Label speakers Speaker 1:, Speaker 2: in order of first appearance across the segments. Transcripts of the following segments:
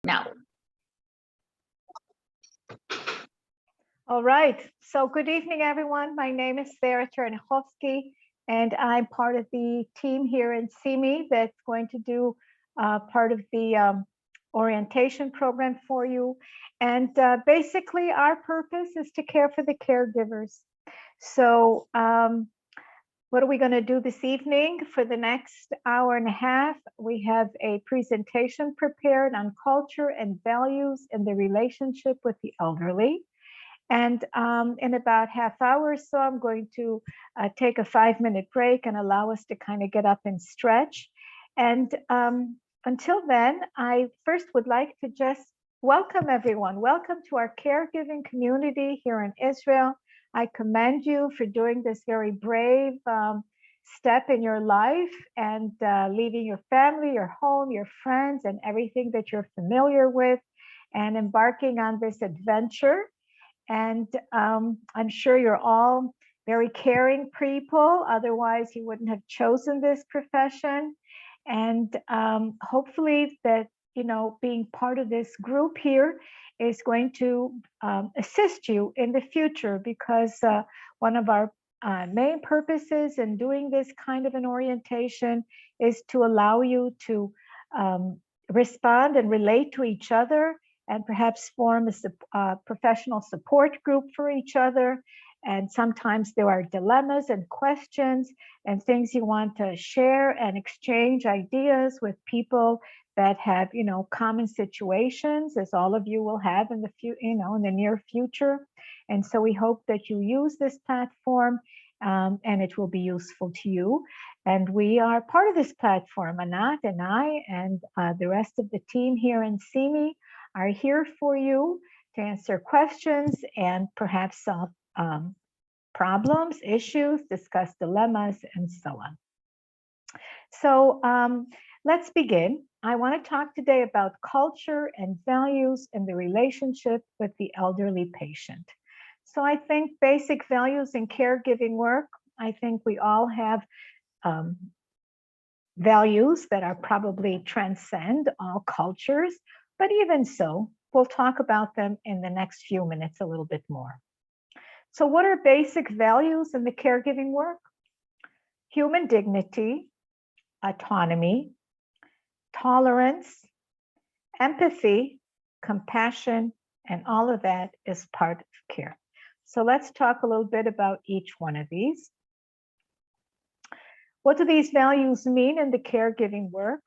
Speaker 1: Now.
Speaker 2: All right. So good evening, everyone. My name is Sarah Chernichovsky, and I'm part of the team here in CME that's going to do part of the orientation program for you. And basically, our purpose is to care for the caregivers. So what are we going to do this evening? For the next hour and a half, we have a presentation prepared on culture and values in the relationship with the elderly. And in about half hour or so, I'm going to take a 5-minute break and allow us to kind of get up and stretch. And until then, I first would like to just welcome everyone. Welcome to our caregiving community here in Israel. I commend you for doing this very brave step in your life and leaving your family, your home, your friends, and everything that you're familiar with and embarking on this adventure. And I'm sure you're all very caring people. Otherwise, you wouldn't have chosen this profession. And hopefully that, you know, being part of this group here is going to assist you in the future, because one of our main purposes in doing this kind of an orientation is to allow you to respond and relate to each other, and perhaps form a professional support group for each other. And sometimes there are dilemmas and questions and things you want to share and exchange ideas with people that have, you know, common situations, as all of you will have in the in the near future. And so we hope that you use this platform and it will be useful to you. And we are part of this platform. Anat and I and the rest of the team here in CME are here for you to answer questions and perhaps solve problems, issues, discuss dilemmas, and so on. So let's begin. I want to talk today about culture and values in the relationship with the elderly patient. So I think basic values in caregiving work, I think we all have values that are probably transcend all cultures. But even so, we'll talk about them in the next few minutes a little bit more. So what are basic values in the caregiving work? Human dignity, autonomy, tolerance, empathy, compassion, and all of that is part of care. So let's talk a little bit about each one of these. What do these values mean in the caregiving work?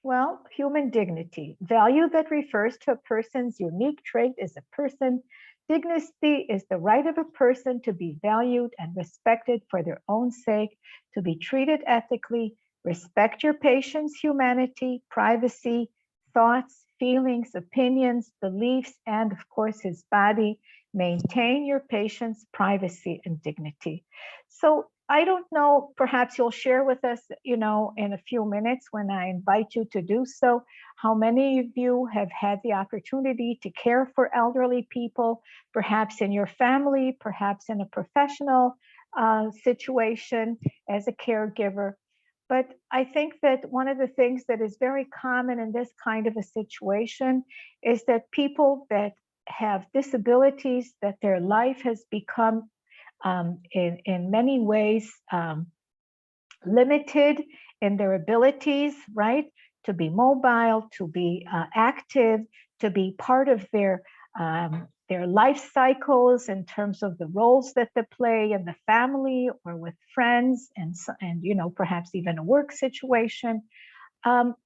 Speaker 2: Well, human dignity, value that refers to a person's unique trait as a person. Dignity is the right of a person to be valued and respected for their own sake, to be treated ethically, respect your patient's humanity, privacy, thoughts, feelings, opinions, beliefs, and of course his body. Maintain your patient's privacy and dignity. So I don't know, perhaps you'll share with us, you know, in a few minutes when I invite you to do so, how many of you have had the opportunity to care for elderly people, perhaps in your family, perhaps in a professional situation as a caregiver. But I think that one of the things that is very common in this kind of a situation is that people that have disabilities, that their life has become in many ways limited in their abilities, right? To be mobile, to be active, to be part of their life cycles in terms of the roles that they play in the family or with friends, and you know, perhaps even a work situation.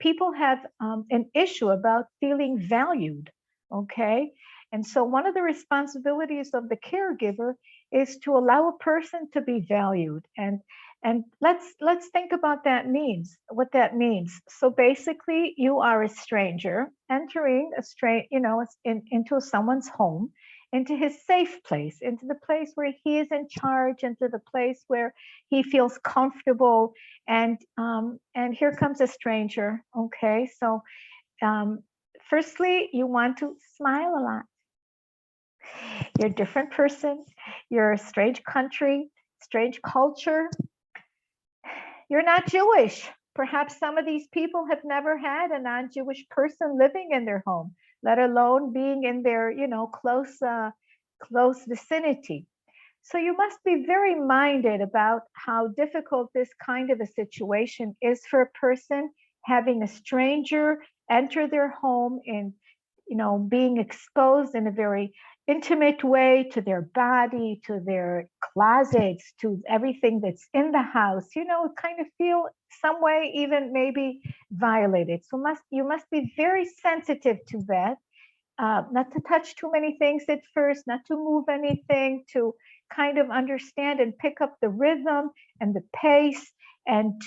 Speaker 2: People have an issue about feeling valued, okay? And so one of the responsibilities of the caregiver is to allow a person to be valued. And let's think about what that means. So basically, you are a stranger entering into someone's home, into his safe place, into the place where he is in charge, into the place where he feels comfortable. And here comes a stranger. Okay, so firstly, you want to smile a lot. You're a different person. You're a strange country, strange culture. You're not Jewish. Perhaps some of these people have never had a non-Jewish person living in their home. let alone being in their, close vicinity. So you must be very minded about how difficult this kind of a situation is for a person, having a stranger enter their home and, being exposed in a very intimate way to their body, to their closets, to everything that's in the house, kind of feel some way even maybe violated. So you must be very sensitive to that, not to touch too many things at first, not to move anything, to kind of understand and pick up the rhythm and the pace, and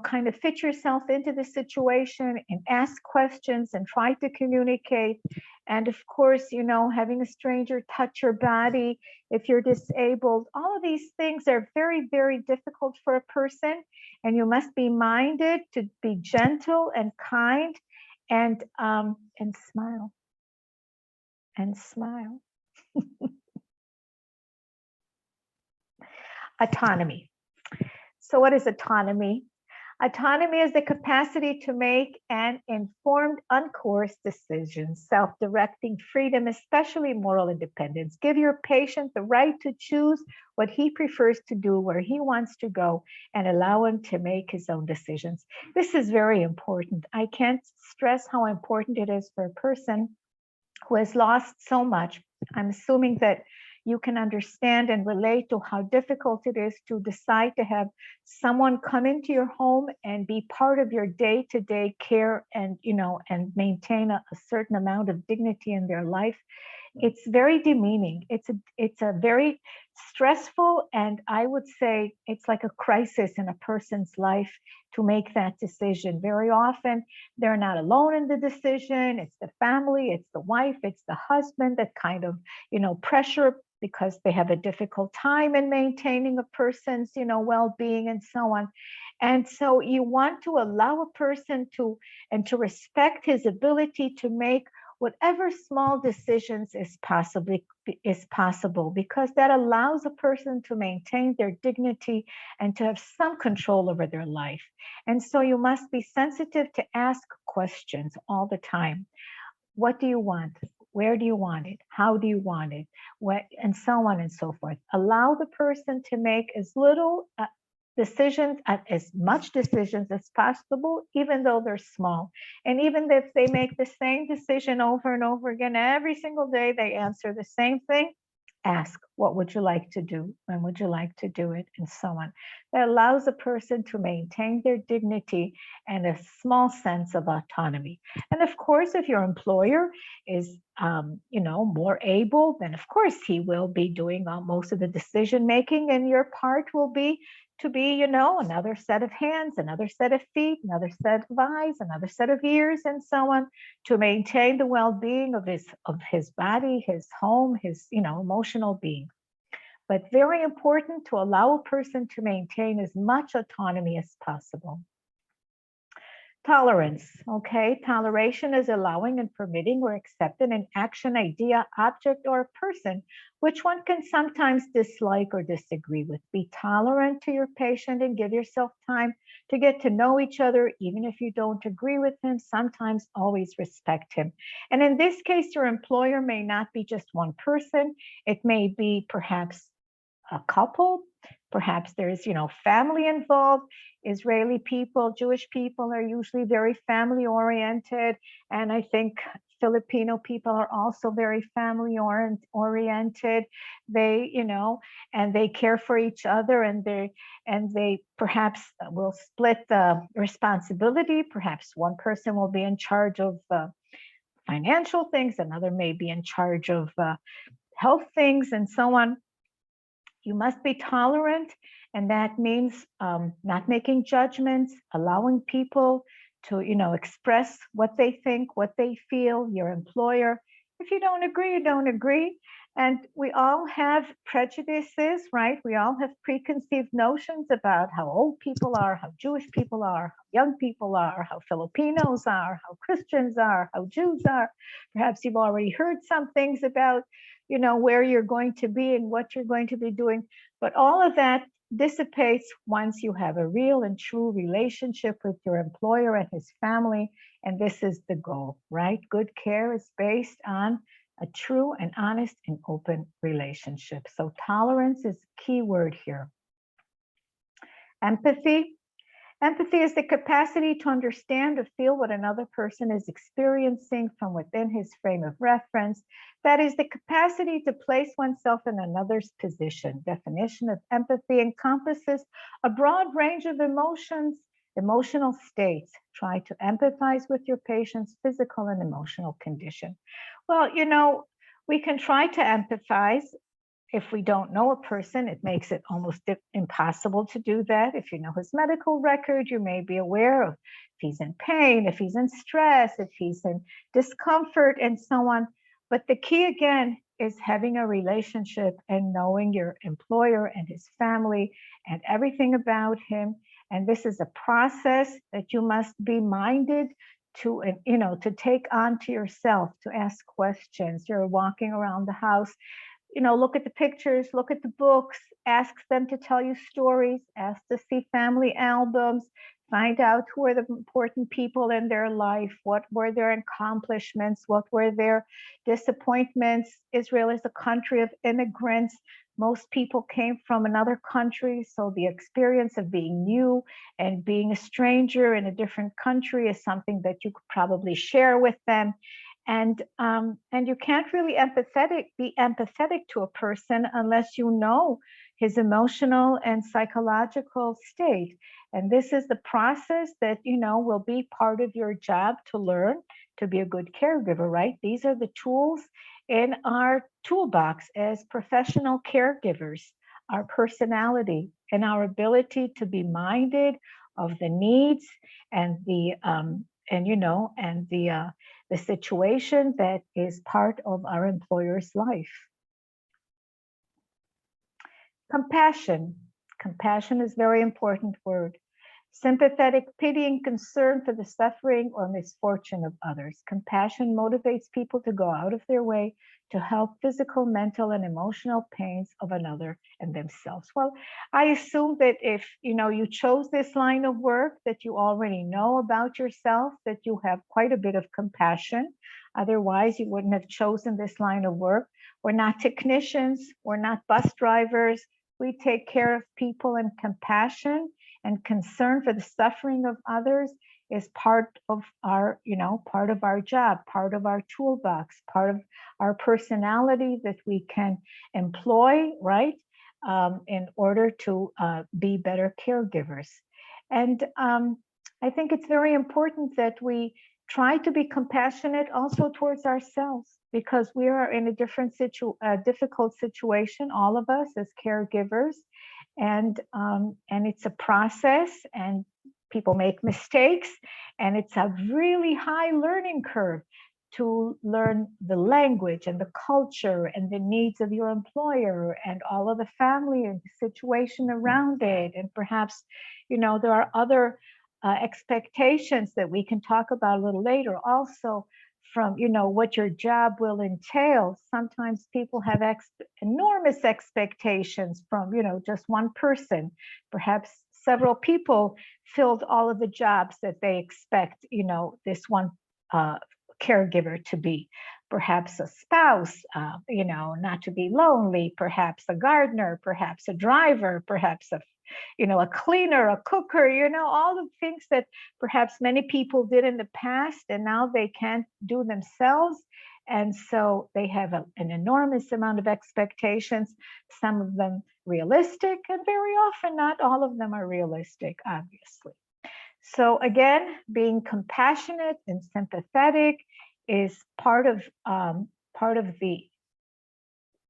Speaker 2: kind of fit yourself into the situation and ask questions and try to communicate. And of course, having a stranger touch your body if you're disabled, all of these things are very, very difficult for a person. And you must be minded to be gentle and kind, and smile and smile. Autonomy. So what is autonomy? Autonomy is the capacity to make an informed, uncoerced decisions, self-directing freedom, especially moral independence. Give your patient the right to choose what he prefers to do, where he wants to go, and allow him to make his own decisions. This is very important. I can't stress how important it is for a person who has lost so much. I'm assuming that you can understand and relate to how difficult it is to decide to have someone come into your home and be part of your day-to-day care, and and maintain a certain amount of dignity in their life. It's very demeaning. It's a very stressful, and I would say it's like a crisis in a person's life to make that decision. Very often they're not alone in the decision. It's the family, it's the wife, it's the husband that kind of, pressure, because they have a difficult time in maintaining a person's, well-being and so on. And so you want to allow a person to respect his ability to make whatever small decisions is possible, because that allows a person to maintain their dignity and to have some control over their life. And so you must be sensitive to ask questions all the time. What do you want? Where do you want it? How do you want it? What, and so on and so forth. Allow the person to make as little decisions, as much decisions as possible, even though they're small. And even if they make the same decision over and over again, every single day they answer the same thing, ask, what would you like to do? When would you like to do it? And so on. That allows a person to maintain their dignity and a small sense of autonomy. And of course, if your employer is, more able, then of course he will be doing most of the decision making, and your part will be to be, another set of hands, another set of feet, another set of eyes, another set of ears, and so on, to maintain the well-being of his body, his home, his, emotional being. But very important to allow a person to maintain as much autonomy as possible. Tolerance, okay? Toleration is allowing and permitting or accepting an action, idea, object, or person which one can sometimes dislike or disagree with. Be tolerant to your patient and give yourself time to get to know each other, even if you don't agree with him. Sometimes always respect him. And in this case, your employer may not be just one person. It may be perhaps a couple. Perhaps there's, family involved. Israeli people, Jewish people are usually very family oriented. And I think Filipino people are also very family oriented. They, and they care for each other, and they perhaps will split the responsibility. Perhaps one person will be in charge of financial things, another may be in charge of health things, and so on. You must be tolerant, and that means not making judgments, allowing people to, express what they think, what they feel. Your employer, if you don't agree, you don't agree. And we all have prejudices, right? We all have preconceived notions about how old people are, how Jewish people are, how young people are, how Filipinos are, how Christians are, how Jews are. Perhaps you've already heard some things about, where you're going to be and what you're going to be doing. But all of that dissipates once you have a real and true relationship with your employer and his family. And this is the goal, right? Good care is based on a true and honest and open relationship. So tolerance is a key word here. Empathy. Empathy is the capacity to understand or feel what another person is experiencing from within his frame of reference. That is the capacity to place oneself in another's position. Definition of empathy encompasses a broad range of emotions, emotional states. Try to empathize with your patient's physical and emotional condition. Well, we can try to empathize. If we don't know a person, it makes it almost impossible to do that. If you know his medical record, you may be aware of if he's in pain, if he's in stress, if he's in discomfort, and so on. But the key, again, is having a relationship and knowing your employer and his family and everything about him. And this is a process that you must be minded to, to take on to yourself, to ask questions. You're walking around the house, look at the pictures, look at the books, ask them to tell you stories, ask to see family albums, find out who are the important people in their life, what were their accomplishments, what were their disappointments. Israel is a country of immigrants. Most people came from another country, so the experience of being new and being a stranger in a different country is something that you could probably share with them. And you can't really be empathetic to a person unless you know his emotional and psychological state. And this is the process that, will be part of your job to learn to be a good caregiver, right? These are the tools in our toolbox as professional caregivers, our personality and our ability to be minded of the needs and the situation that is part of our employer's life. Compassion. Compassion is a very important word. Sympathetic pity and concern for the suffering or misfortune of others. Compassion motivates people to go out of their way to help physical, mental, and emotional pains of another and themselves. Well, I assume that if you chose this line of work, that you already know about yourself, that you have quite a bit of compassion. Otherwise, you wouldn't have chosen this line of work. We're not technicians, we're not bus drivers. We take care of people, and compassion and concern for the suffering of others is part of our job, part of our toolbox, part of our personality that we can employ, right, in order to be better caregivers. And I think it's very important that we try to be compassionate also towards ourselves, because we are in a difficult situation, all of us as caregivers. And it's a process, and people make mistakes, and it's a really high learning curve to learn the language and the culture and the needs of your employer and all of the family and the situation around it. And perhaps, there are other expectations that we can talk about a little later also, from what your job will entail. Sometimes people have enormous expectations from just one person. Perhaps several people filled all of the jobs that they expect this one caregiver to be. Perhaps a spouse, not to be lonely, perhaps a gardener, perhaps a driver, perhaps a cleaner, a cooker, all the things that perhaps many people did in the past and now they can't do themselves. And so they have an enormous amount of expectations, some of them realistic, and very often not all of them are realistic, obviously. So again, being compassionate and sympathetic is part of the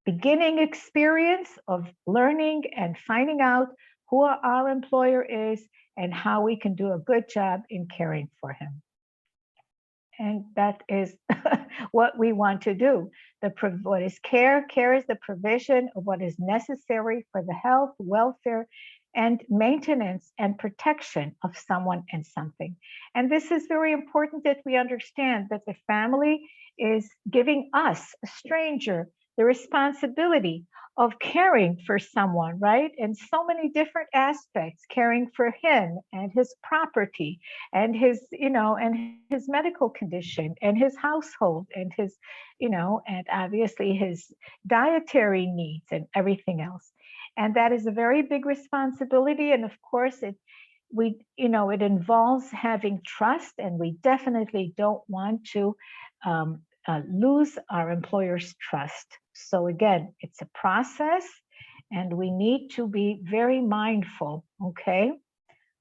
Speaker 2: beginning experience of learning and finding out who our employer is and how we can do a good job in caring for him. And that is what we want to do. What is care? Care is the provision of what is necessary for the health, welfare, and maintenance and protection of someone and something. And this is very important that we understand that the family is giving us, a stranger, the responsibility of caring for someone, right? In so many different aspects, caring for him and his property and his, and his medical condition and his household and his, and obviously his dietary needs and everything else. And that is a very big responsibility. And of course, it involves having trust, and we definitely don't want to lose our employer's trust. So again, it's a process, and we need to be very mindful, okay,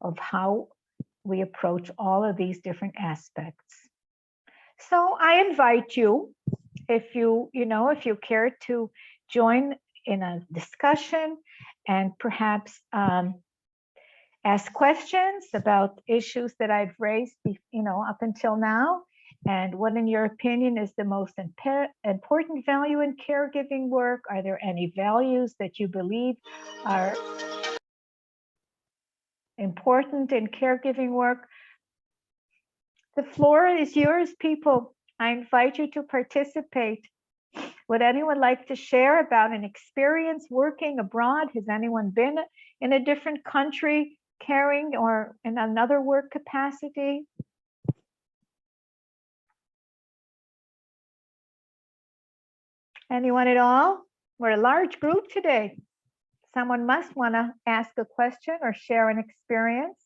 Speaker 2: of how we approach all of these different aspects. So I invite you, if you care to join in a discussion and perhaps ask questions about issues that I've raised, up until now, and what, in your opinion, is the most important value in caregiving work? Are there any values that you believe are important in caregiving work? The floor is yours, people. I invite you to participate. Would anyone like to share about an experience working abroad? Has anyone been in a different country caring, or in another work capacity? Anyone at all? We're a large group today. Someone must want to ask a question or share an experience.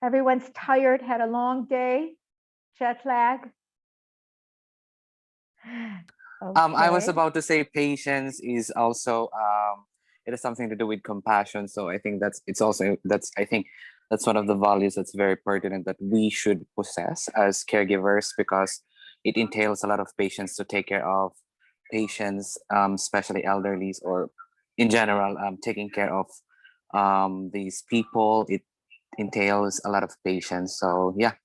Speaker 2: Everyone's tired, had a long day, jet lag. Okay.
Speaker 1: I was about to say patience is also it has something to do with compassion. So I think that's one of the values that's very pertinent that we should possess as caregivers, because it entails a lot of patience to take care of patients, especially elderlies, or in general, taking care of these people. It entails a lot of patience. So yeah.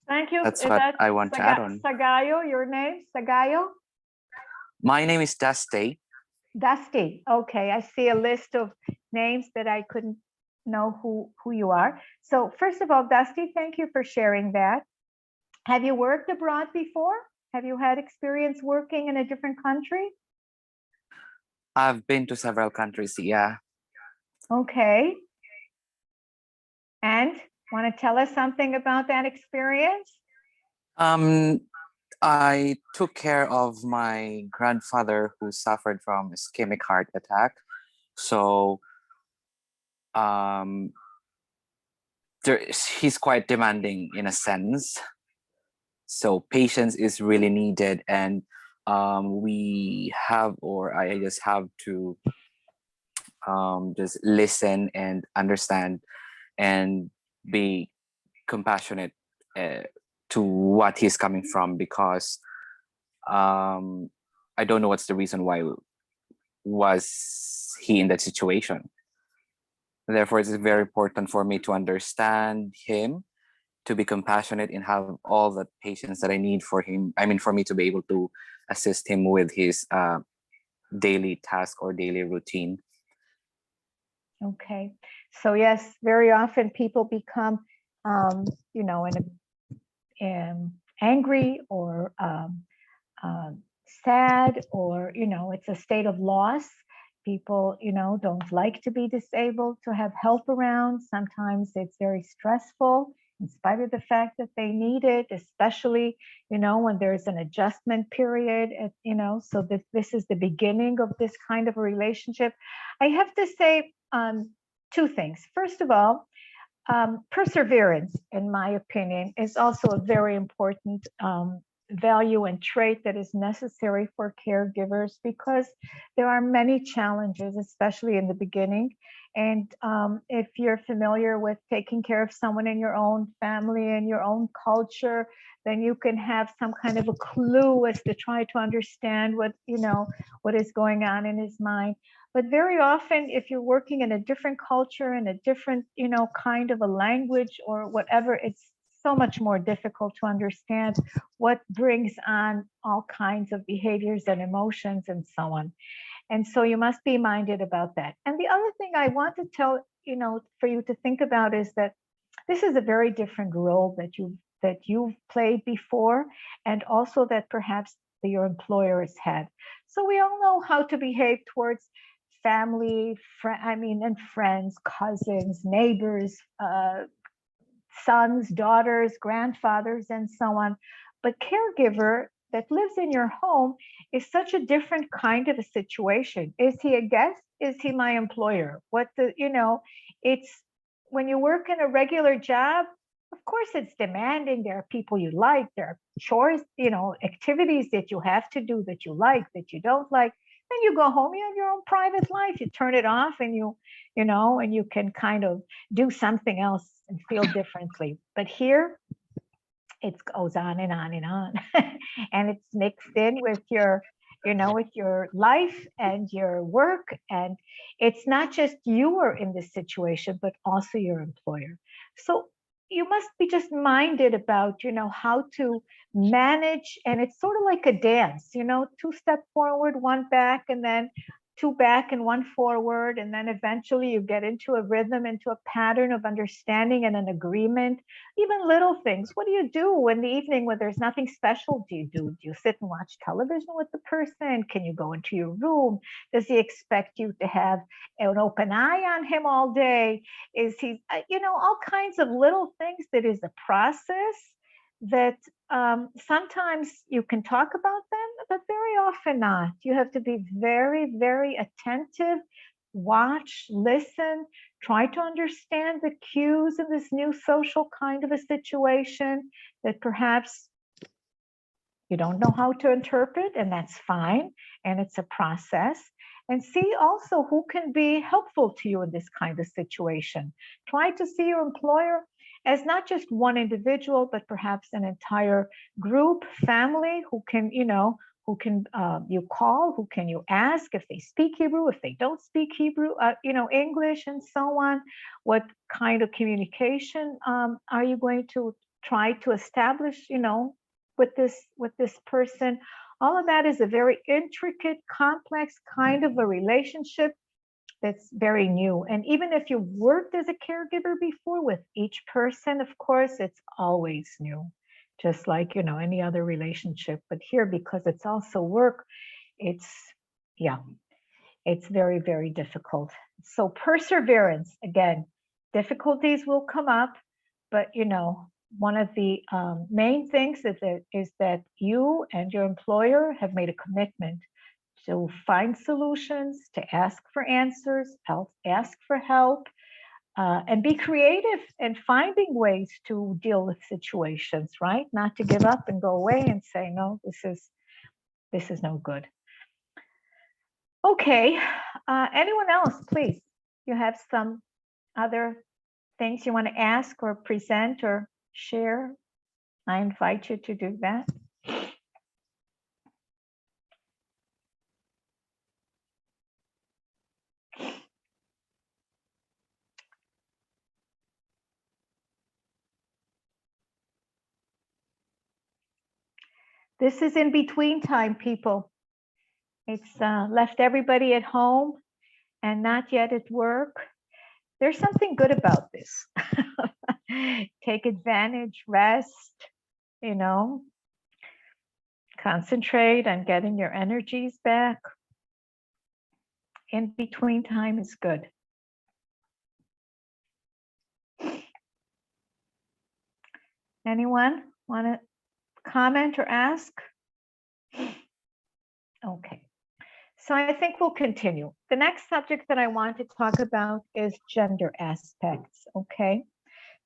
Speaker 2: Thank you.
Speaker 1: That's what I want to add on.
Speaker 2: Sagayo, your name? Sagayo?
Speaker 1: My name is Dusty.
Speaker 2: Dusty. Okay, I see a list of names that I couldn't know who you are. So first of all, Dusty, thank you for sharing that. Have you worked abroad before? Have you had experience working in a different country?
Speaker 1: I've been to several countries, yeah.
Speaker 2: Okay. And want to tell us something about that experience?
Speaker 1: I took care of my grandfather who suffered from ischemic heart attack. So he's quite demanding in a sense. So patience is really needed, and I just have to just listen and understand and be compassionate to what he's coming from, because I don't know what's the reason why was he in that situation. Therefore, it's very important for me to understand him, to be compassionate, and have all the patience that I need for him. I mean, for me to be able to assist him with his daily task or daily routine.
Speaker 2: Okay. So yes, very often people become, angry or sad, or, it's a state of loss. People, don't like to be disabled, to have help around. Sometimes it's very stressful in spite of the fact that they need it, especially, when there's an adjustment period, so this is the beginning of this kind of a relationship. I have to say two things. First of all, perseverance, in my opinion, is also a very important value and trait that is necessary for caregivers, because there are many challenges, especially in the beginning. And if you're familiar with taking care of someone in your own family and your own culture, then you can have some kind of a clue as to try to understand what is going on in his mind. But very often, if you're working in a different culture, in a different, kind of a language or whatever, it's so much more difficult to understand what brings on all kinds of behaviors and emotions and so on. And so you must be minded about that. And the other thing I want to tell, for you to think about is that this is a very different role that you've played before, and also that perhaps your employer has had. So we all know how to behave towards family, and friends, cousins, neighbors, sons, daughters, grandfathers, and so on. But caregiver that lives in your home is such a different kind of a situation. Is he a guest? Is he my employer? It's when you work in a regular job, of course it's demanding. There are people you like, there are chores, activities that you have to do that you like, that you don't like. Then you go home, you have your own private life, you turn it off, and and you can kind of do something else and feel differently. But here it goes on and on and on. And it's mixed in with your life and your work. And it's not just you are in this situation, but also your employer. So you must be just minded about, how to manage. And it's sort of like a dance, 2 step forward, 1 back, and then 2 back and 1 forward. And then eventually you get into a rhythm, into a pattern of understanding and an agreement. Even little things. What do you do in the evening when there's nothing special? Do you sit and watch television with the person? Can you go into your room? Does he expect you to have an open eye on him all day? Is he, all kinds of little things that is a process that sometimes you can talk about them, but very often not. You have to be very, very attentive, watch, listen, try to understand the cues in this new social kind of a situation that perhaps you don't know how to interpret, and that's fine. And it's a process. And see also who can be helpful to you in this kind of situation. Try to see your employer as not just one individual, but perhaps an entire group, family who can, you call, who can you ask if they speak Hebrew, if they don't speak Hebrew, English, and so on. What kind of communication are you going to try to establish, with this person? All of that is a very intricate, complex kind of a relationship that's very new. And even if you've worked as a caregiver before, with each person, of course, it's always new, just like, any other relationship. But here, because it's also work, it's very, very difficult. So perseverance, again, difficulties will come up, but, one of the main things is that you and your employer have made a commitment to find solutions, to ask for answers, ask for help, and be creative in finding ways to deal with situations, right? Not to give up and go away and say, no, this is no good. Okay, anyone else, please? You have some other things you want to ask or present or share? I invite you to do that. This is in between time, people. It's left everybody at home and not yet at work. There's something good about this. Take advantage, rest, concentrate on getting your energies back. In between time is good. Anyone want to comment or ask? Okay. So I think we'll continue. The next subject that I want to talk about is gender aspects, okay?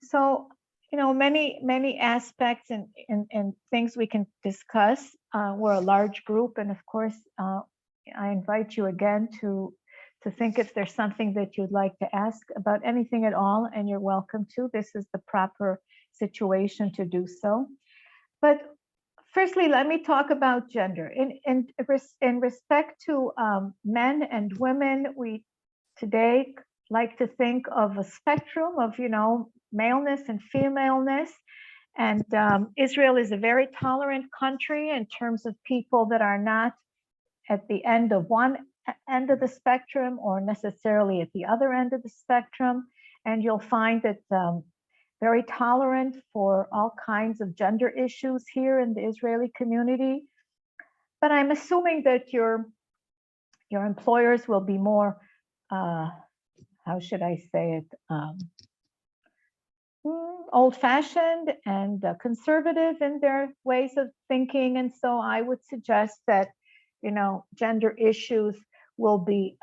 Speaker 2: So, many aspects and things we can discuss. We're a large group, and of course, I invite you again to think if there's something that you'd like to ask about anything at all, and you're welcome to. This is the proper situation to do so. But firstly, let me talk about gender. In respect to men and women, we today like to think of a spectrum of, maleness and femaleness. And Israel is a very tolerant country in terms of people that are not at the end of one end of the spectrum or necessarily at the other end of the spectrum. And you'll find that very tolerant for all kinds of gender issues here in the Israeli community. But I'm assuming that your employers will be more, how should I say it, old-fashioned and conservative in their ways of thinking. And so I would suggest that, you know, gender issues will be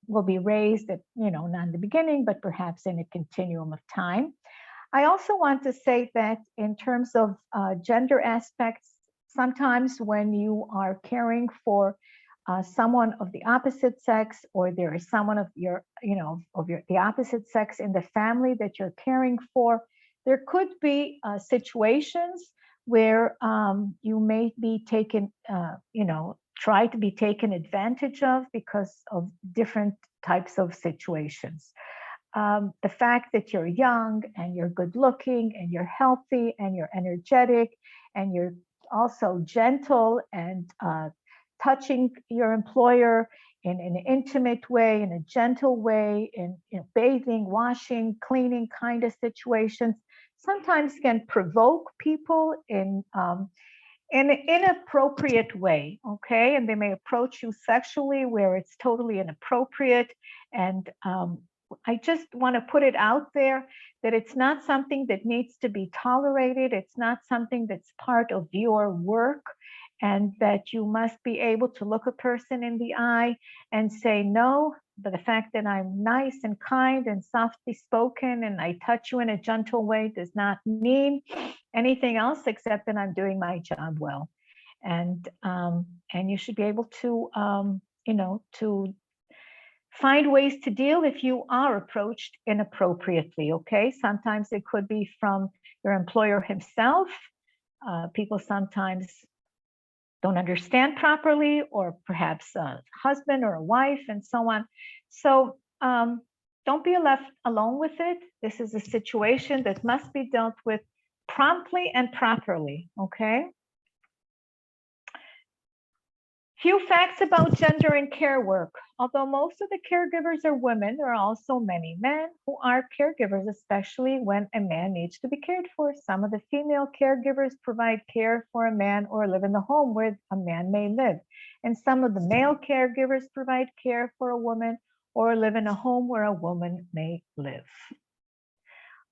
Speaker 2: raised at, you know, not in the beginning, but perhaps in a continuum of time. I also want to say that in terms of gender aspects, sometimes when you are caring for someone of the opposite sex, or there is someone of your, you know, the opposite sex in the family that you're caring for, there could be situations where you may be taken, you know, try to be taken advantage of because of different types of situations. The fact that you're young and you're good looking and you're healthy and you're energetic and you're also gentle and touching your employer in an intimate way, in a gentle way, in bathing, washing, cleaning kind of situations, sometimes can provoke people in an inappropriate way, okay? And they may approach you sexually where it's totally inappropriate. And I just want to put it out there that it's not something that needs to be tolerated. It's not something that's part of your work, and that you must be able to look a person in the eye and say, no, but the fact that I'm nice and kind and softly spoken and I touch you in a gentle way does not mean anything else except that I'm doing my job well. And you should be able to, you know, to find ways to deal if you are approached inappropriately, okay? Sometimes it could be from your employer himself. People sometimes don't understand properly, or perhaps a husband or a wife and so on. So don't be left alone with it. This is a situation that must be dealt with promptly and properly, okay? Few facts about gender in care work. Although most of the caregivers are women, there are also many men who are caregivers, especially when a man needs to be cared for. Some of the female caregivers provide care for a man or live in the home where a man may live. And some of the male caregivers provide care for a woman or live in a home where a woman may live.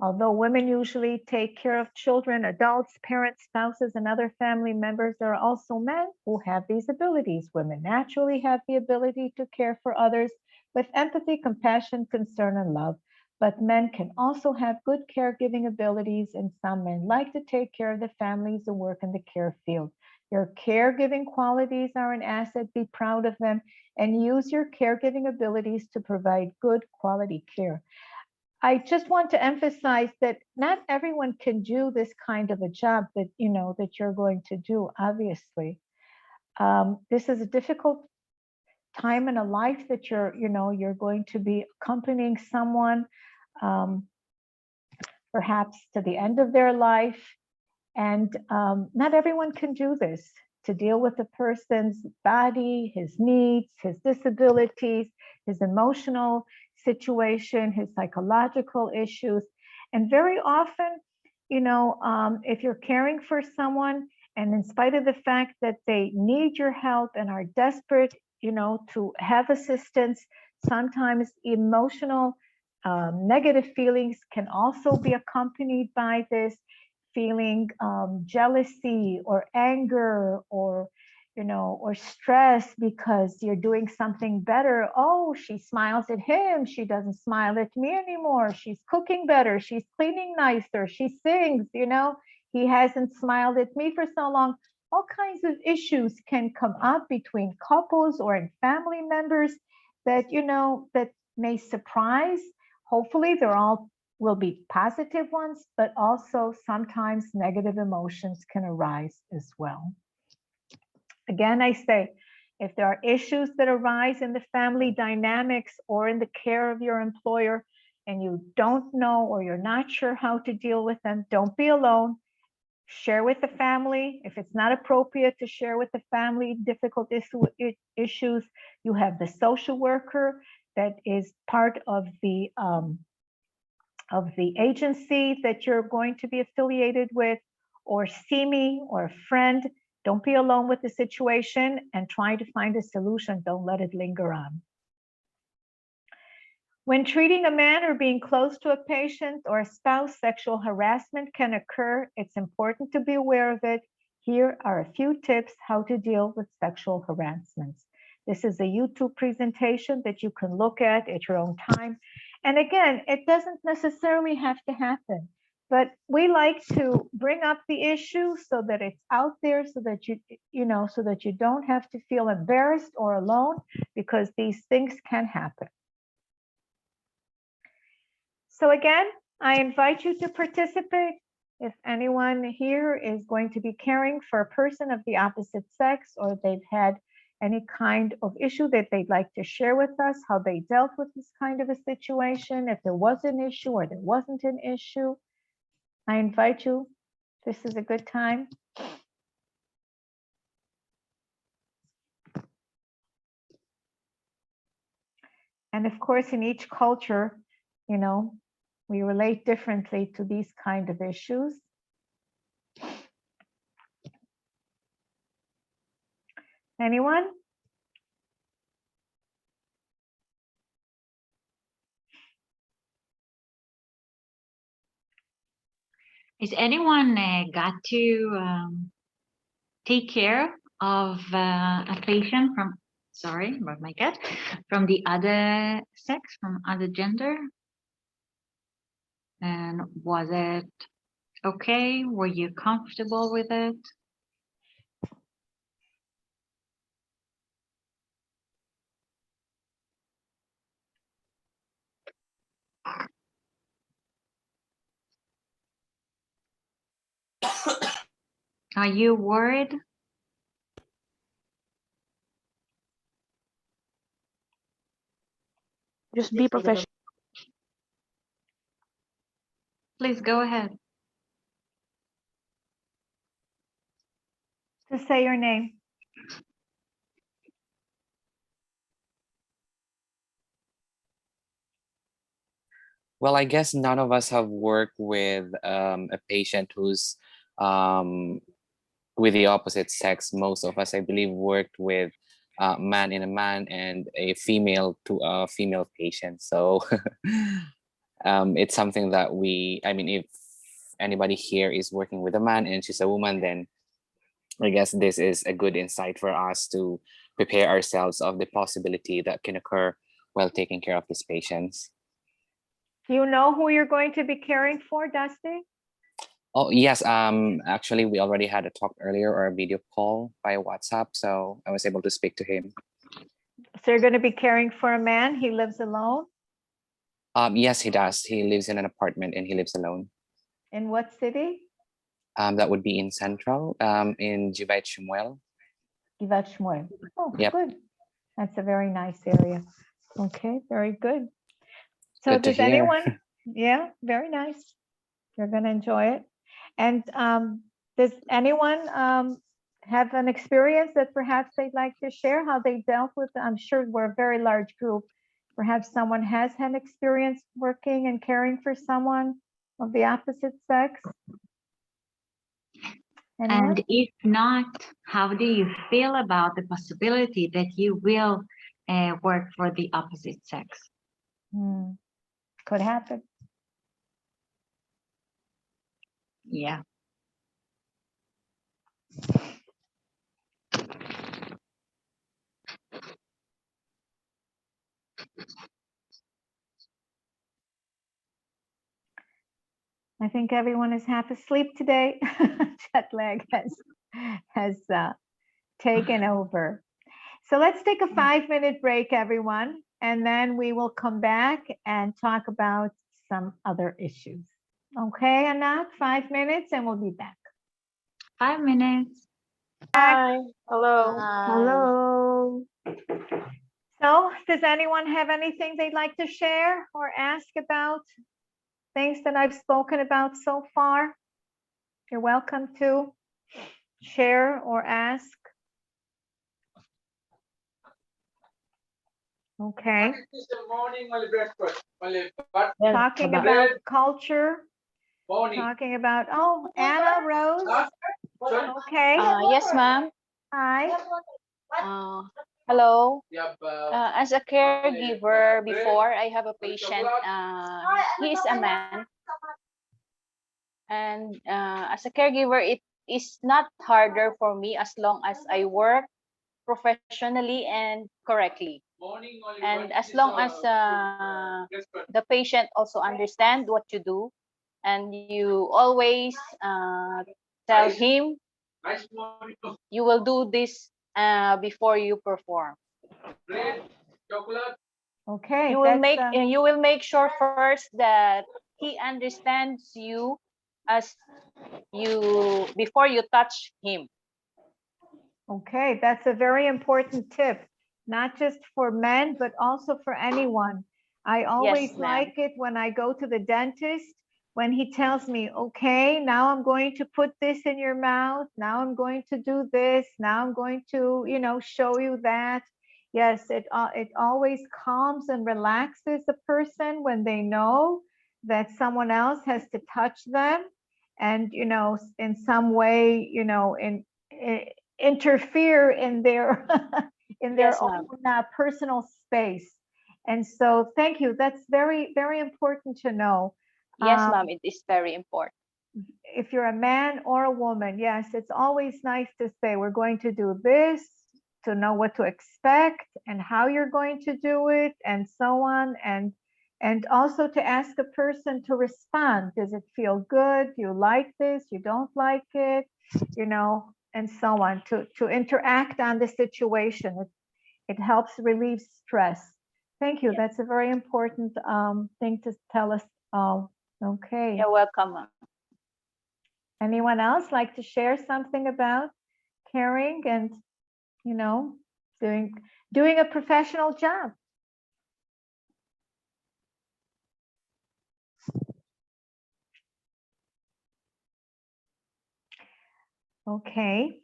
Speaker 2: Although women usually take care of children, adults, parents, spouses, and other family members, there are also men who have these abilities. Women naturally have the ability to care for others with empathy, compassion, concern, and love. But men can also have good caregiving abilities, and some men like to take care of the families and work in the care field. Your caregiving qualities are an asset. Be proud of them and use your caregiving abilities to provide good quality care. I just want to emphasize that not everyone can do this kind of a job that, you know, that you're going to do, obviously. This is a difficult time in a life that you're, you know, you're going to be accompanying someone perhaps to the end of their life. And not everyone can do this, to deal with a person's body, his needs, his disabilities, his emotional situation, his psychological issues. And very often, you know, if you're caring for someone and in spite of the fact that they need your help and are desperate, you know, to have assistance, sometimes emotional negative feelings can also be accompanied by this, feeling jealousy or anger or, you know, or stress because you're doing something better. Oh, she smiles at him. She doesn't smile at me anymore. She's cooking better. She's cleaning nicer. She sings, you know, he hasn't smiled at me for so long. All kinds of issues can come up between couples or in family members that, you know, that may surprise. Hopefully they're all will be positive ones, but also sometimes negative emotions can arise as well. Again, I say, if there are issues that arise in the family dynamics or in the care of your employer and you don't know or you're not sure how to deal with them, don't be alone. share with the family. If it's not appropriate to share with the family difficult issues, you have the social worker that is part of the agency that you're going to be affiliated with, or CME or a friend. Don't be alone with the situation and try to find a solution. Don't let it linger on. When treating a man or being close to a patient or a spouse, sexual harassment can occur. It's important to be aware of it. Here are a few tips how to deal with sexual harassments. This is a YouTube presentation that you can look at your own time. And again, it doesn't necessarily have to happen, but we like to bring up the issue so that it's out there, so that so that you don't have to feel embarrassed or alone, because these things can happen. So again, I invite you to participate. If anyone here is going to be caring for a person of the opposite sex, or they've had any kind of issue that they'd like to share with us, how they dealt with this kind of a situation, if there was an issue or there wasn't an issue, I invite you. This is a good time. And of course, in each culture, we relate differently to these kind of issues. Anyone?
Speaker 3: Is anyone got to take care of a patient from, sorry about my cat, from the other sex, from other gender? And was it okay? Were you comfortable with it? Are you worried?
Speaker 4: Just be professional.
Speaker 3: Please go ahead.
Speaker 2: Just say your name.
Speaker 1: Well, I guess none of us have worked with a patient who's with the opposite sex. Most of us, I believe, worked with man in a man and a female to a female patient. So it's something that I mean, if anybody here is working with a man and she's a woman, then I guess this is a good insight for us to prepare ourselves of the possibility that can occur while taking care of these patients.
Speaker 2: Do you know who you're going to be caring for, Dusty?
Speaker 1: Oh, yes. Actually, we already had a talk earlier, or a video call via WhatsApp, so I was able to speak to him.
Speaker 2: So you're going to be caring for a man. He lives alone?
Speaker 1: Yes, he does. He lives in an apartment and he lives alone.
Speaker 2: In what city?
Speaker 1: That would be in Central, in Givat Shmuel.
Speaker 2: Givat Shmuel. Oh,
Speaker 1: Yep.
Speaker 2: Good. That's a very nice area. Okay, very good. So
Speaker 1: Good to
Speaker 2: does
Speaker 1: hear.
Speaker 2: anyone? Yeah, very nice. You're going to enjoy it. And does anyone have an experience that perhaps they'd like to share how they dealt with it? I'm sure we're a very large group. Perhaps someone has had experience working and caring for someone of the opposite sex. Anyone?
Speaker 3: And if not, how do you feel about the possibility that you will work for the opposite sex?
Speaker 2: Could happen.
Speaker 3: Yeah.
Speaker 2: I think everyone is half asleep today. Jet lag has taken over. So let's take a 5-minute break, everyone, and then we will come back and talk about some other issues. Okay, Anat, 5 minutes and we'll be back.
Speaker 3: 5 minutes.
Speaker 4: Hi. Hello.
Speaker 2: Hello. So does anyone have anything they'd like to share or ask about things that I've spoken about so far? You're welcome to share or ask. Okay. Talking about culture. Talking about, oh, Anna Rose. Okay.
Speaker 4: Yes, ma'am.
Speaker 2: Hi.
Speaker 4: Hello. As a caregiver before, I have a patient. He is a man. And as a caregiver, it is not harder for me as long as I work professionally and correctly. And as long as the patient also understand what you do, and you always tell him you will do this before you perform.
Speaker 2: Okay.
Speaker 4: You will make sure first that he understands you as you before you touch him.
Speaker 2: Okay, that's a very important tip, not just for men, but also for anyone. I always like it when I go to the dentist, when he tells me, okay, now I'm going to put this in your mouth. Now I'm going to do this. Now I'm going to, show you that. Yes, it always calms and relaxes the person when they know that someone else has to touch them and, in some way, interfere in their own personal space. And so thank you. That's very, very important to know.
Speaker 4: Yes, ma'am, it is very important.
Speaker 2: If you're a man or a woman, yes, it's always nice to say, we're going to do this, to know what to expect and how you're going to do it and so on. And also to ask a person to respond. Does it feel good? Do you like this? You don't like it? And so on, to interact on the situation. It helps relieve stress. Thank you. That's a very important thing to tell us all. Okay.
Speaker 4: You're welcome, ma'am.
Speaker 2: Anyone else like to share something about caring and, doing a professional job? Okay.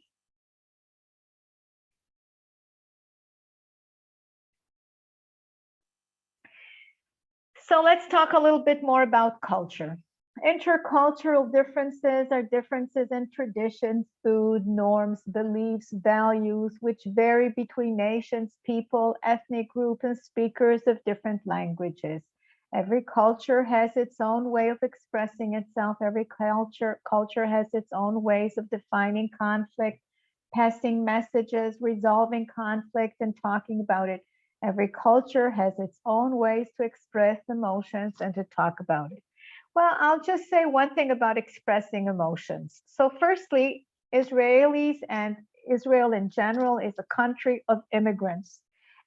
Speaker 2: So let's talk a little bit more about culture. Intercultural differences are differences in traditions, food, norms, beliefs, values, which vary between nations, people, ethnic groups, and speakers of different languages. Every culture has its own way of expressing itself. Every culture has its own ways of defining conflict, passing messages, resolving conflict, and talking about it. Every culture has its own ways to express emotions and to talk about it. Well, I'll just say one thing about expressing emotions. So firstly, Israelis and Israel in general is a country of immigrants.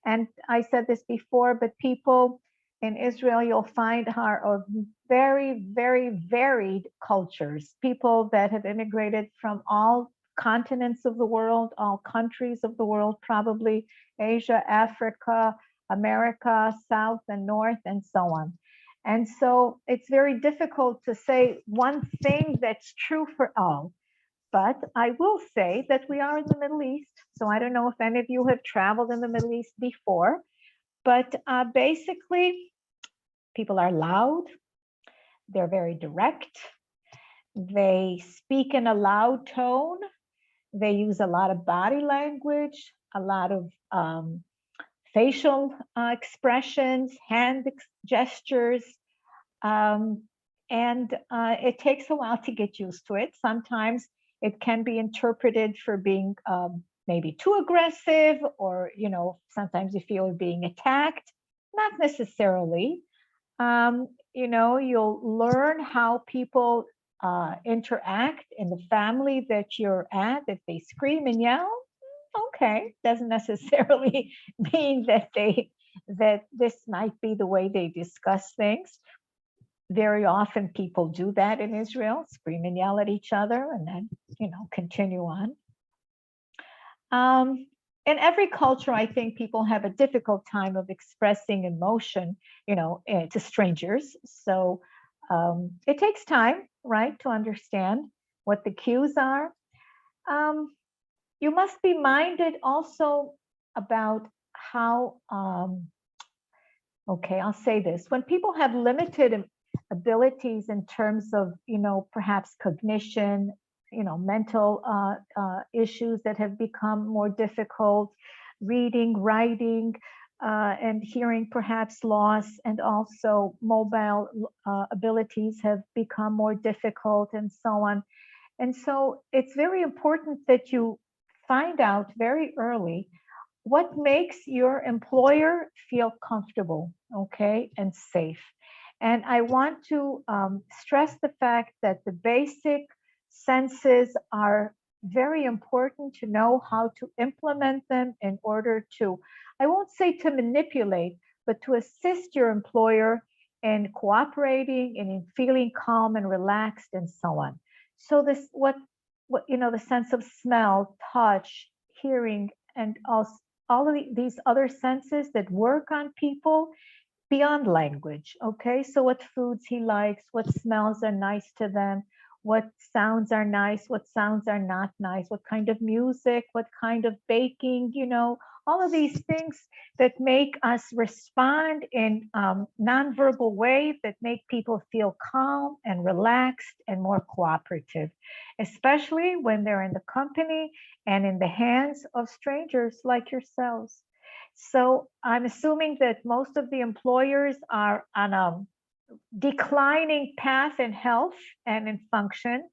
Speaker 2: And I said this before, but people in Israel, you'll find are very, very varied cultures. People that have immigrated from all continents of the world, all countries of the world, probably Asia, Africa, America, South and North, and so on. And so it's very difficult to say one thing that's true for all. But I will say that we are in the Middle East. So I don't know if any of you have traveled in the Middle East before, but basically people are loud. They're very direct. They speak in a loud tone. They use a lot of body language, a lot of facial expressions, hand gestures. And it takes a while to get used to it. Sometimes it can be interpreted for being maybe too aggressive, or, sometimes you feel being attacked. Not necessarily. You'll learn how people interact in the family that you're at. If they scream and yell, okay, doesn't necessarily mean that this might be the way they discuss things. Very often people do that in Israel, scream and yell at each other and then, continue on. In every culture, I think people have a difficult time of expressing emotion, to strangers. So it takes time, right, to understand what the cues are. You must be minded also about how, okay, I'll say this. When people have limited abilities in terms of, perhaps cognition, mental issues that have become more difficult, reading, writing, and hearing perhaps loss, and also mobile abilities have become more difficult, and so on. And so it's very important that you find out very early what makes your employer feel comfortable, okay, and safe. And I want to stress the fact that the basic senses are very important to know how to implement them in order to, I won't say to manipulate, but to assist your employer in cooperating and in feeling calm and relaxed and so on. So this, what the sense of smell, touch, hearing, and also all of these other senses that work on people beyond language. Okay, so what foods he likes, what smells are nice to them, what sounds are nice, what sounds are not nice, what kind of music, what kind of baking, all of these things that make us respond in nonverbal ways that make people feel calm and relaxed and more cooperative, especially when they're in the company and in the hands of strangers like yourselves. So I'm assuming that most of the employers are on a declining path in health and in function.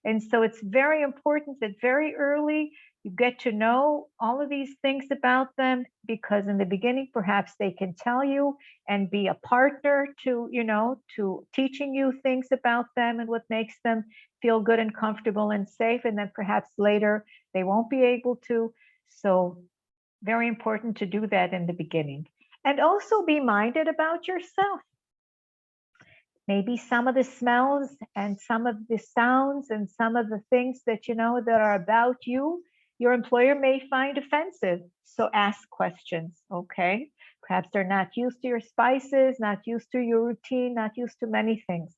Speaker 2: And so it's very important that very early you get to know all of these things about them, because in the beginning, perhaps they can tell you and be a partner to, to teaching you things about them and what makes them feel good and comfortable and safe. And then perhaps later they won't be able to. So very important to do that in the beginning. And also be minded about yourself. Maybe some of the smells and some of the sounds and some of the things that that are about you, your employer may find offensive. So ask questions, okay? Perhaps they're not used to your spices, not used to your routine, not used to many things.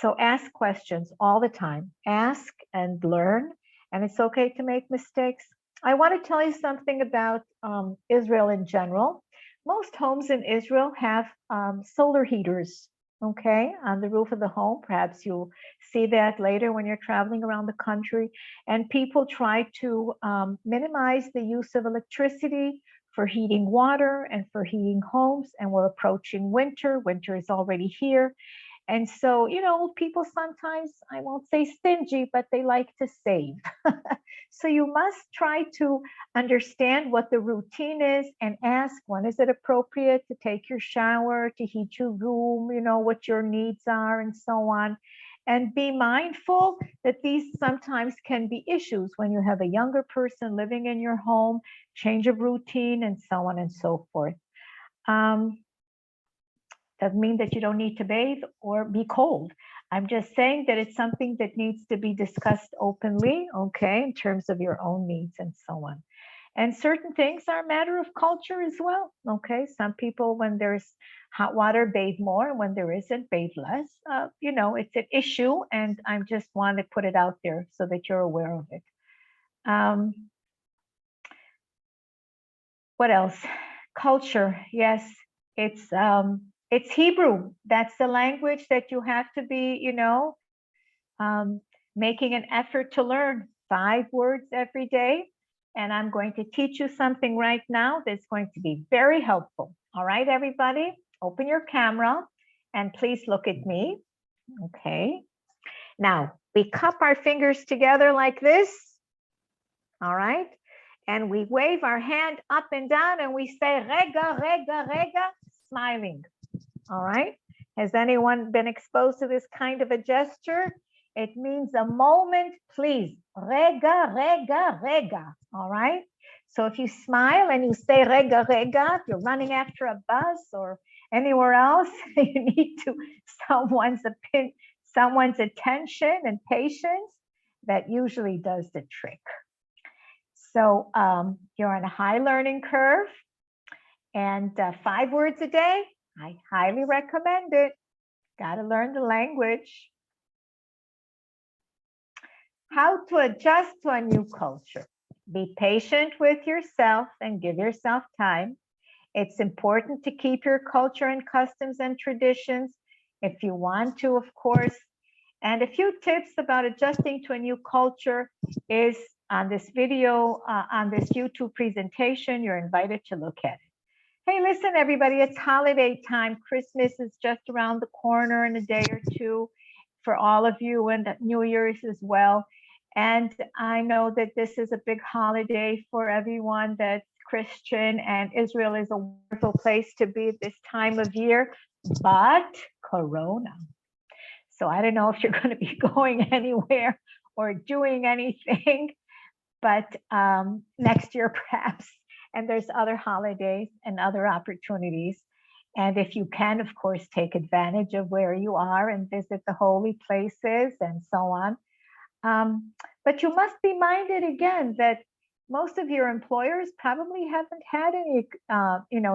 Speaker 2: So ask questions all the time. Ask and learn, and it's okay to make mistakes. I want to tell you something about Israel in general. Most homes in Israel have solar heaters, okay, on the roof of the home. Perhaps you'll see that later when you're traveling around the country. And people try to minimize the use of electricity for heating water and for heating homes. And we're approaching winter. Winter is already here. And so, people sometimes, I won't say stingy, but they like to save. So you must try to understand what the routine is and ask, when is it appropriate to take your shower, to heat your room, what your needs are and so on. And be mindful that these sometimes can be issues when you have a younger person living in your home, change of routine and so on and so forth. Doesn't mean that you don't need to bathe or be cold. I'm just saying that it's something that needs to be discussed openly, okay, in terms of your own needs and so on. And certain things are a matter of culture as well, okay? Some people, when there's hot water, bathe more, and when there isn't, bathe less. It's an issue, and I just want to put it out there so that you're aware of it. What else? Culture, yes, it's Hebrew. That's the language that you have to be, making an effort to learn 5 words every day. And I'm going to teach you something right now that's going to be very helpful. All right, everybody, open your camera and please look at me. Okay. Now, we cup our fingers together like this. All right. And we wave our hand up and down and we say, rega, rega, rega, smiling. All right. Has anyone been exposed to this kind of a gesture? It means a moment, please. Rega, rega, rega. All right. So if you smile and you say rega, rega, if you're running after a bus or anywhere else, you need to someone's attention and patience. That usually does the trick. So you're on a high learning curve, and 5 words a day, I highly recommend it. Got to learn the language. How to adjust to a new culture. Be patient with yourself and give yourself time. It's important to keep your culture and customs and traditions if you want to, of course. And a few tips about adjusting to a new culture is on this video, on this YouTube presentation. You're invited to look at it. Hey, listen, everybody, it's holiday time. Christmas is just around the corner in a day or two for all of you, and New Year's as well. And I know that this is a big holiday for everyone that's Christian, and Israel is a wonderful place to be at this time of year, but Corona. So I don't know if you're going to be going anywhere or doing anything, but next year perhaps. And there's other holidays and other opportunities. And if you can, of course, take advantage of where you are and visit the holy places and so on. But you must be minded again that most of your employers probably haven't had any,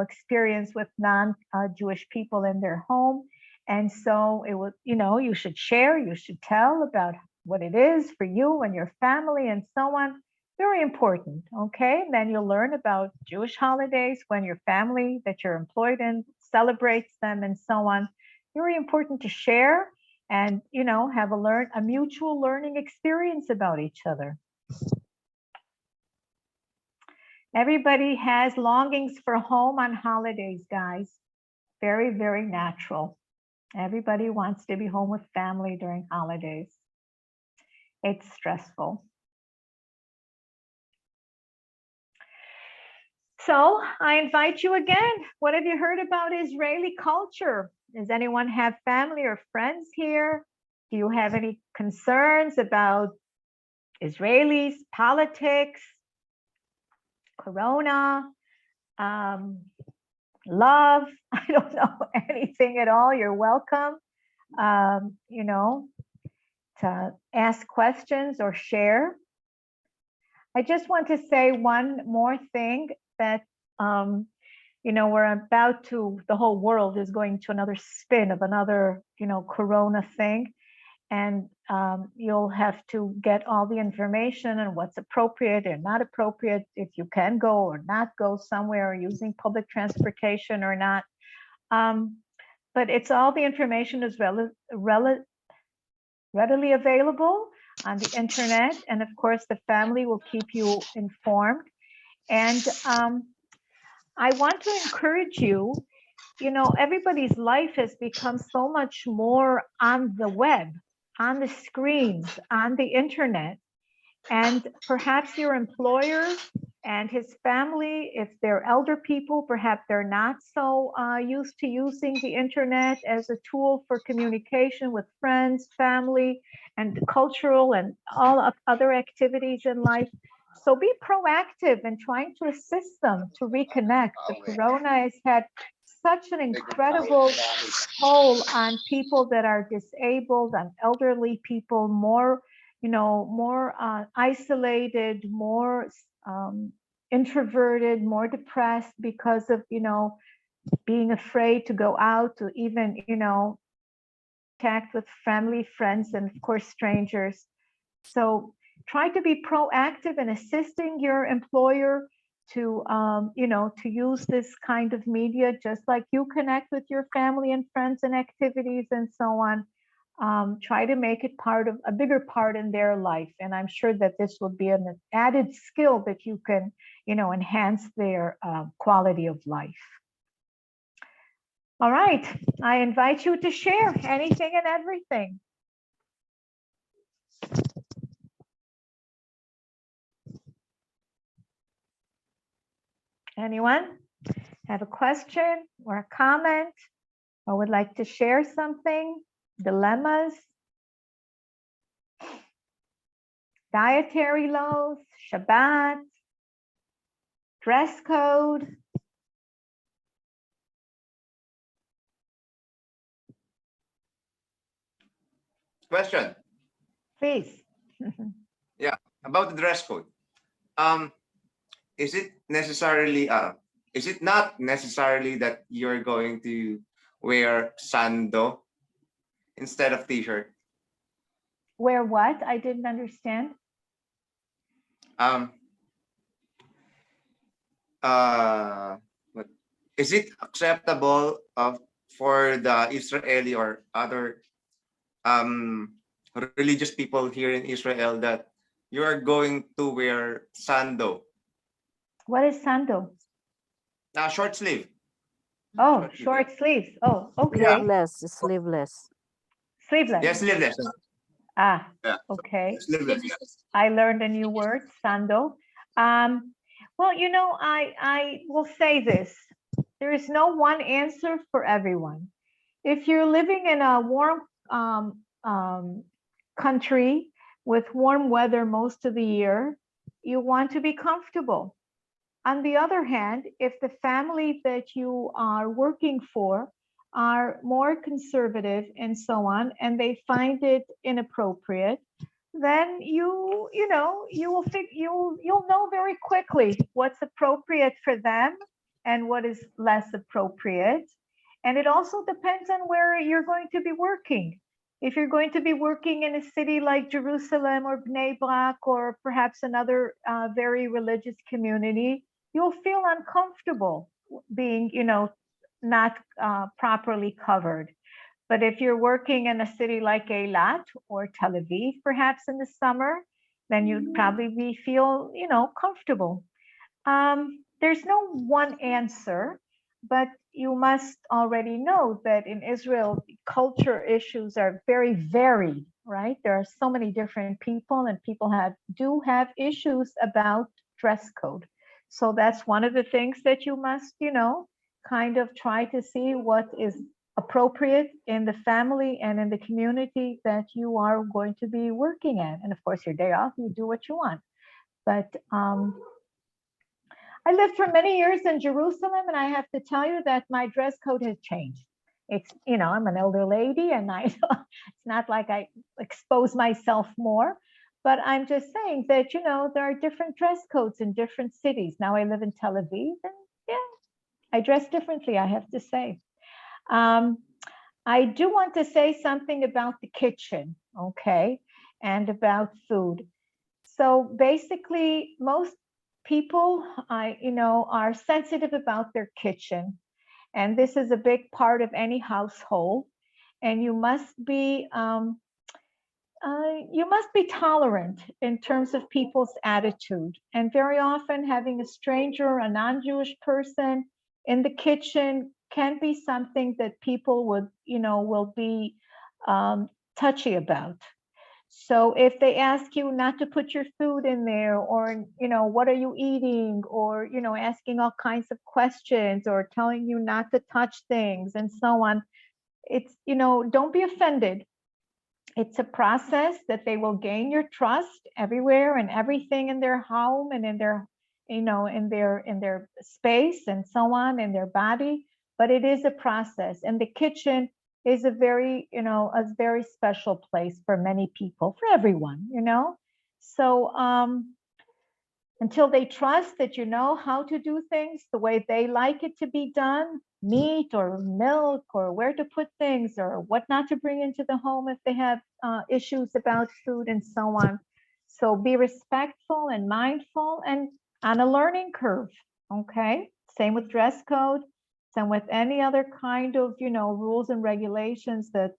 Speaker 2: experience with non-Jewish people in their home. And so it would, you should share, you should tell about what it is for you and your family and so on. Very important, okay? And then you'll learn about Jewish holidays when your family that you're employed in celebrates them and so on. Very important to share and, have a mutual learning experience about each other. Everybody has longings for home on holidays, guys. Very, very natural. Everybody wants to be home with family during holidays. It's stressful. So I invite you again. What have you heard about Israeli culture? Does anyone have family or friends here? Do you have any concerns about Israelis, politics, Corona, love? I don't know anything at all. You're welcome, to ask questions or share. I just want to say one more thing that, we're about to, the whole world is going to another spin of another, Corona thing. And you'll have to get all the information and what's appropriate and not appropriate, if you can go or not go somewhere, using public transportation or not. But it's all the information is readily available on the internet. And of course, the family will keep you informed. And I want to encourage you, everybody's life has become so much more on the web, on the screens, on the internet. And perhaps your employer and his family, if they're elder people, perhaps they're not so used to using the internet as a tool for communication with friends, family, and cultural and all other activities in life. So be proactive in trying to assist them to reconnect. The Corona has had such an incredible toll on people that are disabled, on elderly people, more isolated, more introverted, more depressed because of, being afraid to go out, to even, contact with family, friends, and of course, strangers. So try to be proactive in assisting your employer to, to use this kind of media, just like you connect with your family and friends and activities and so on. Try to make it a bigger part in their life. And I'm sure that this will be an added skill that you can, enhance their quality of life. All right, I invite you to share anything and everything. Anyone have a question or a comment or would like to share something? Dilemmas, dietary laws, Shabbat, dress code.
Speaker 5: Question.
Speaker 2: Please.
Speaker 5: Yeah, about the dress code. Is it not necessarily that you're going to wear sando instead of t-shirt?
Speaker 2: Where what? I didn't understand.
Speaker 5: Um, what is it acceptable for the Israeli or other religious people here in Israel that you are going to wear sando?
Speaker 2: What is sando?
Speaker 5: Short sleeve.
Speaker 2: Oh, short sleeves. Oh, okay.
Speaker 6: Sleeveless, sleeveless.
Speaker 2: Sleeveless.
Speaker 5: Yes, sleeveless.
Speaker 2: Ah,
Speaker 5: Yeah.
Speaker 2: okay.
Speaker 5: Sleeveless. Yes.
Speaker 2: I learned a new word, sando. Well, you know, I will say this. There is no one answer for everyone. If you're living in a warm country with warm weather most of the year, you want to be comfortable. On the other hand, if the family that you are working for are more conservative and so on, and they find it inappropriate, then you'll know very quickly what's appropriate for them and what is less appropriate. And it also depends on where you're going to be working. If you're going to be working in a city like Jerusalem or Bnei Brak or perhaps another very religious community, you'll feel uncomfortable being, not properly covered. But if you're working in a city like Eilat or Tel Aviv, perhaps in the summer, then you'd probably feel, comfortable. There's no one answer, but you must already know that in Israel, culture issues are very varied, right? There are so many different people, and people do have issues about dress code. So that's one of the things that you must, kind of try to see what is appropriate in the family and in the community that you are going to be working at. And of course, your day off, you do what you want. But I lived for many years in Jerusalem, and I have to tell you that my dress code has changed. It's, I'm an elder lady, and it's not like I expose myself more, but I'm just saying that, there are different dress codes in different cities. Now I live in Tel Aviv, and yeah, I dress differently, I have to say. I do want to say something about the kitchen, okay, and about food. So basically, most people, are sensitive about their kitchen, and this is a big part of any household. And you must be tolerant in terms of people's attitude. And very often, having a stranger, a non-Jewish person in the kitchen can be something that people will be touchy about. So if they ask you not to put your food in there, or, what are you eating, or, asking all kinds of questions, or telling you not to touch things and so on, it's, don't be offended. It's a process that they will gain your trust everywhere and everything in their home and in their, in their space and so on, in their body. But it is a process, and the kitchen is a very special place for many people, for everyone, So until they trust that you know how to do things the way they like it to be done, meat or milk, or where to put things, or what not to bring into the home if they have issues about food and so on. So be respectful and mindful and on a learning curve, okay? Same with dress code, same with any other kind of, rules and regulations that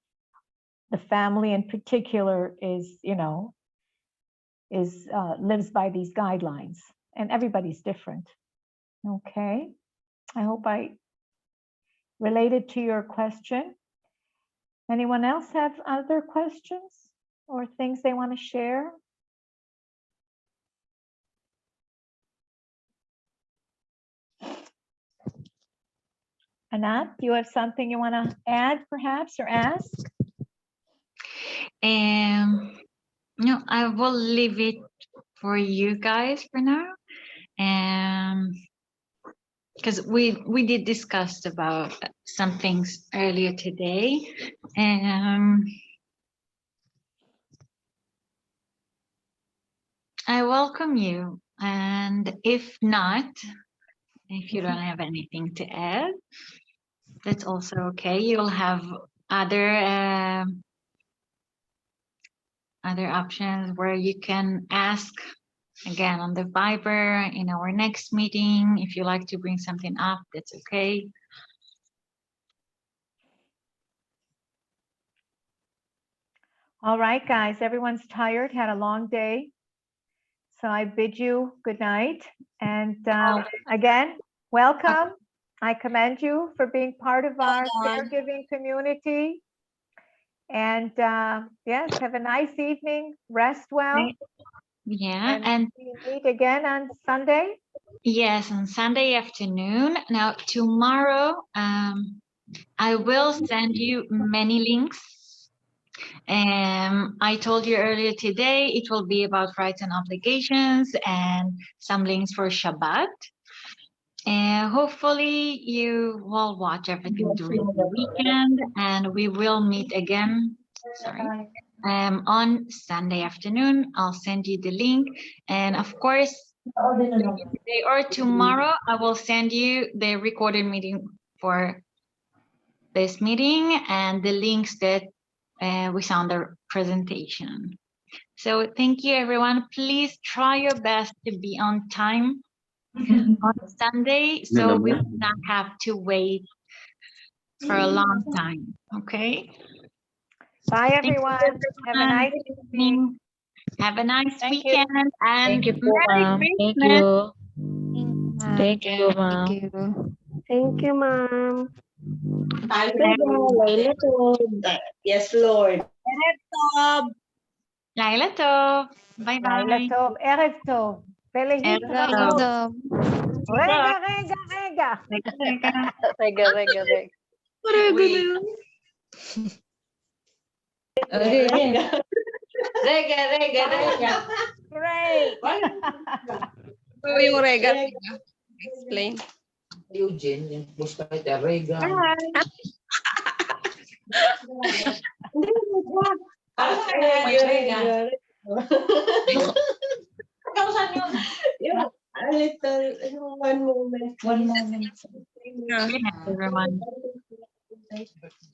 Speaker 2: the family in particular is, lives by these guidelines, and everybody's different. Okay, I hope I related to your question. Anyone else have other questions or things they want to share? Anat, do you have something you want to add perhaps or ask?
Speaker 3: No, I will leave it for you guys for now. Because we did discuss about some things earlier today. I welcome you, and if not, if you don't have anything to add, that's also okay. You'll have other other options where you can ask again on the Viber in our next meeting. If you like to bring something up, that's okay.
Speaker 2: All right, guys, everyone's tired, had a long day. So I bid you good night. And again, welcome. I commend you for being part of our caregiving community. And yes, have a nice evening. Rest well.
Speaker 3: Yeah, and
Speaker 2: we meet again on Sunday.
Speaker 3: yes, on Sunday afternoon. Now, tomorrow, I will send you many links. I told you earlier today, it will be about rights and obligations and some links for Shabbat. And hopefully you will watch everything during the weekend, and we will meet again. Sorry. On Sunday afternoon. I'll send you the link. And of course, today or tomorrow, I will send you the recorded meeting for this meeting and the links that we saw on the presentation. So thank you, everyone. Please try your best to be on time on Sunday, so we will not have to wait for a long time. Okay.
Speaker 2: Bye, everyone. Have a nice evening.
Speaker 3: Have a nice
Speaker 4: Thank you.
Speaker 3: weekend and
Speaker 6: Thank you po,
Speaker 3: Merry
Speaker 6: ma'am. Thank
Speaker 3: Christmas.
Speaker 6: you. Thank you, ma'am.
Speaker 7: Thank you. Thank you, ma'am.
Speaker 8: Yes, Lord.
Speaker 3: Laila Tov. Bye bye.
Speaker 2: Laila Tov, Erev Tov.
Speaker 3: Erev
Speaker 2: Belehitlaot.
Speaker 3: Tov.
Speaker 2: Rega, rega, rega.
Speaker 4: Rega, rega, rega.
Speaker 8: Rega, rega, rega.
Speaker 2: Great.
Speaker 7: Yung rega. Explain.
Speaker 8: Eugene, yung bus kahit rega.
Speaker 3: Bye.
Speaker 8: Rega. Kausan yun. Yeah, a little, one moment.
Speaker 3: Good night, everyone.